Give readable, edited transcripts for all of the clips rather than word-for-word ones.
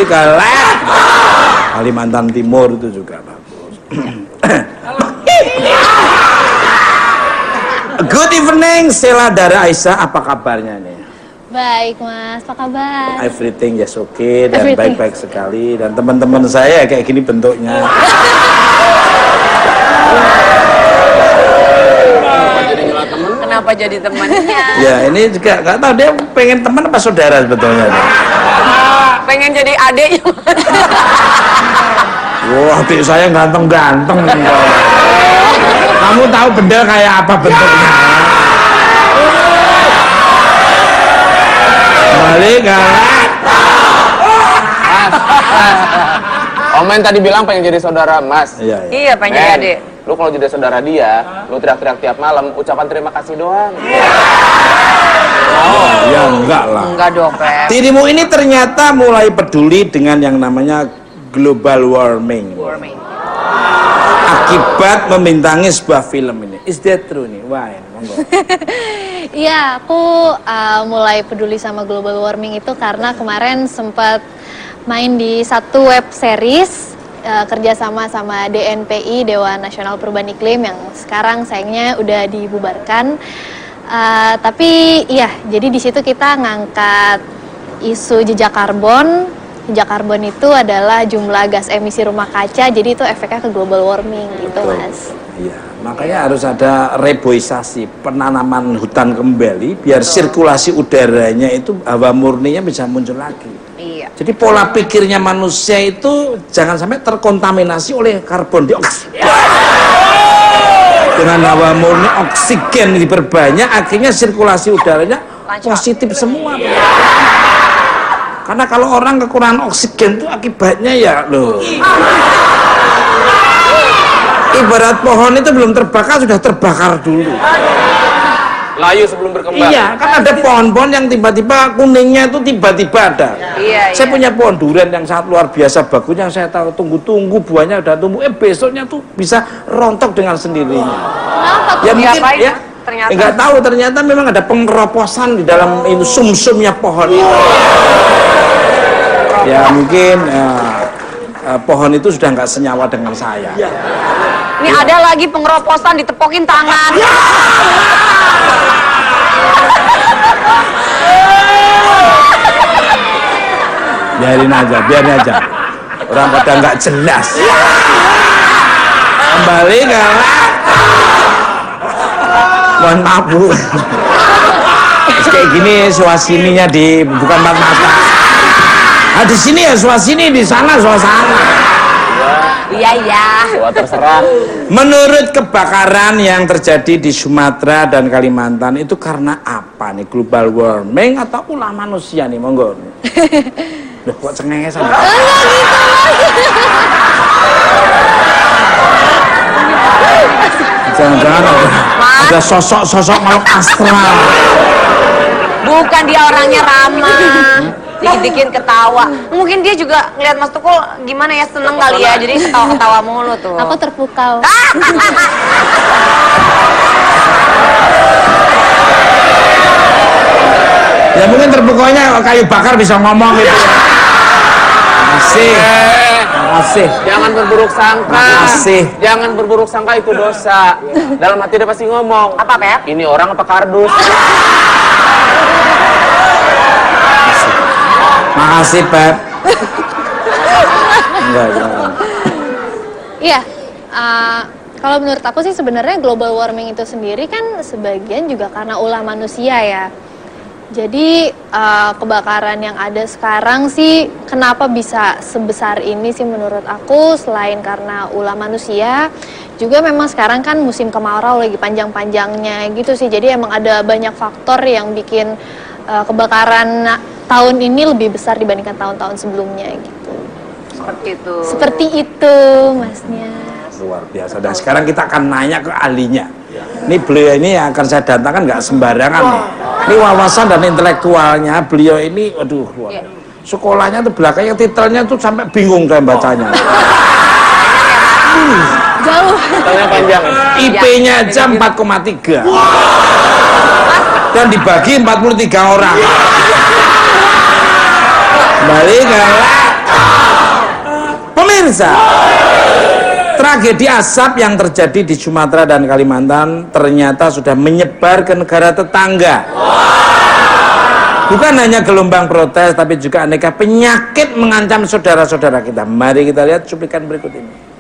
ke Kalimantan Timur itu juga bagus. Good evening, Sheila Dara Aisyah, apa kabarnya nih? Baik Mas, apa kabar? Everything just okay dan baik-baik sekali, dan teman-teman saya kayak gini bentuknya. Kenapa jadi temannya? Ya ini juga nggak tahu dia pengen teman apa saudara sebetulnya. Pengen jadi adeknya. Wah, adik saya ganteng-ganteng. Kamu tahu benda kayak apa bentuknya? Balik Omen tadi bilang pengen jadi saudara Mas. Iya, pengen jadi adik. Lu kalau jadi saudara dia, lu teriak-teriak tiap malam, ucapan terima kasih doang. Oh, ya enggak lah. Enggak dong, Pep. Dirimu ini ternyata mulai peduli dengan yang namanya global warming. Akibat membintangi sebuah film ini. Is that true nih? Wah, monggo. Iya, aku mulai peduli sama global warming itu karena kemarin sempat main di satu web series kerjasama sama DNPI, Dewan Nasional Perubahan Iklim, yang sekarang sayangnya udah dibubarkan. Tapi iya, jadi di situ kita ngangkat isu jejak karbon. Jejak karbon itu adalah jumlah gas emisi rumah kaca, jadi itu efeknya ke global warming gitu, Mas. Iya, makanya harus ada reboisasi, penanaman hutan kembali biar sirkulasi udaranya itu hawa murninya bisa muncul lagi. Iya. Jadi pola pikirnya manusia itu jangan sampai terkontaminasi oleh karbon dioksida. Dengan hawa murni, oksigen diperbanyak, akhirnya sirkulasi udaranya positif semua. Karena kalau orang kekurangan oksigen itu akibatnya ya loh. Ibarat pohon itu belum terbakar sudah terbakar dulu. Layu sebelum berkembang. Iya, kan ada pohon-pohon yang tiba-tiba kuningnya itu tiba-tiba ada. Iya, Saya punya pohon durian yang sangat luar biasa bagusnya, saya tahu tunggu-tunggu buahnya udah tumbuh, besoknya tuh bisa rontok dengan sendirinya. Kenapa tuh? Ya mungkin Diapain, ya. ternyata? Enggak tahu, ternyata memang ada pengeroposan di dalam itu sumsumnya pohon itu. Ya mungkin pohon itu sudah nggak senyawa dengan saya. Ini ada lagi pengeroposan, ditepokin tangan. Biarin aja. Orang pada nggak jelas. Kembali ke mohon maaf Bu. Kayak gini suasininya bukan mata. Nah, di sini ya suasini, di sana suasana. Iya. Wah, terserah. Menurut kebakaran yang terjadi di Sumatera dan Kalimantan itu karena apa nih? Global warming atau ulah manusia nih? Monggo. Loh, kok cengengesan? Jangan-jangan ada sosok makhluk astral. Bukan, dia orangnya ramah. Dikit-dikit ketawa. Mungkin dia juga ngeliat Mas Tukul gimana ya, seneng kali ya, jadi ketawa-ketawa mulu tuh. Aku terpukau. Ya mungkin terpukaunya kayu bakar bisa ngomong gitu. Makasih. Jangan berburuk sangka. Makasih. Jangan berburuk sangka, itu dosa. Dalam hati dia pasti ngomong. Apa, Pep? Ini orang apa kardus? Makasih Pep. Enggak. Iya, kalau menurut aku sih sebenarnya global warming itu sendiri kan sebagian juga karena ulah manusia ya. Jadi kebakaran yang ada sekarang sih kenapa bisa sebesar ini sih menurut aku, selain karena ulah manusia, juga memang sekarang kan musim kemarau lagi panjang-panjangnya gitu sih. Jadi emang ada banyak faktor yang bikin kebakaran tahun ini lebih besar dibandingkan tahun-tahun sebelumnya gitu. Seperti itu Masnya. Luar biasa. Dan sekarang kita akan nanya ke ahlinya. Ini beliau ini yang akan saya datangkan nggak sembarangan nih. Ini wawasan dan intelektualnya beliau ini, aduh luar. Sekolahnya tuh belakangnya titelnya tuh sampai bingung saya bacanya. Jauh. Tanya panjang. IP-nya aja 4,3. Dan dibagi 43 orang. Kembali ke Pemirsa, tragedi asap yang terjadi di Sumatera dan Kalimantan ternyata sudah menyebar ke negara tetangga. Bukan hanya gelombang protes, tapi juga aneka penyakit mengancam saudara-saudara kita. Mari kita lihat cuplikan berikut ini.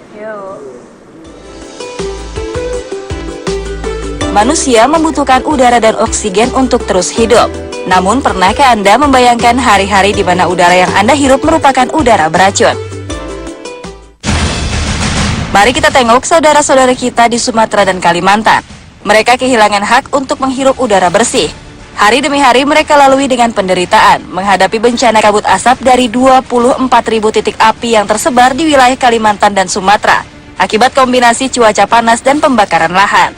Manusia membutuhkan udara dan oksigen untuk terus hidup. Namun, pernahkah Anda membayangkan hari-hari di mana udara yang Anda hirup merupakan udara beracun? Mari kita tengok saudara-saudara kita di Sumatera dan Kalimantan. Mereka kehilangan hak untuk menghirup udara bersih. Hari demi hari mereka lalui dengan penderitaan menghadapi bencana kabut asap dari 24.000 titik api yang tersebar di wilayah Kalimantan dan Sumatera akibat kombinasi cuaca panas dan pembakaran lahan.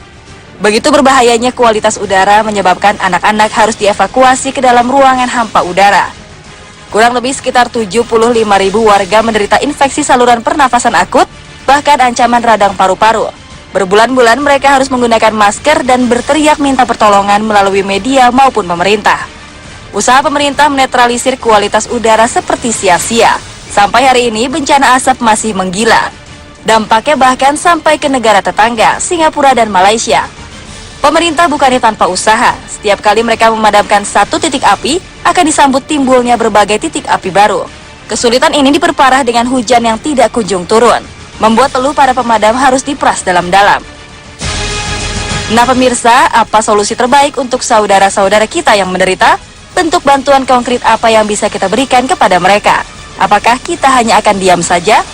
Begitu berbahayanya kualitas udara menyebabkan anak-anak harus dievakuasi ke dalam ruangan hampa udara. Kurang lebih sekitar 75.000 warga menderita infeksi saluran pernafasan akut, bahkan ancaman radang paru-paru. Berbulan-bulan mereka harus menggunakan masker dan berteriak minta pertolongan melalui media maupun pemerintah. Usaha pemerintah menetralisir kualitas udara seperti sia-sia. Sampai hari ini bencana asap masih menggila. Dampaknya bahkan sampai ke negara tetangga, Singapura dan Malaysia. Pemerintah bukannya tanpa usaha. Setiap kali mereka memadamkan satu titik api, akan disambut timbulnya berbagai titik api baru. Kesulitan ini diperparah dengan hujan yang tidak kunjung turun, membuat teluh para pemadam harus diperas dalam-dalam. Nah pemirsa, apa solusi terbaik untuk saudara-saudara kita yang menderita? Bentuk bantuan konkret apa yang bisa kita berikan kepada mereka? Apakah kita hanya akan diam saja?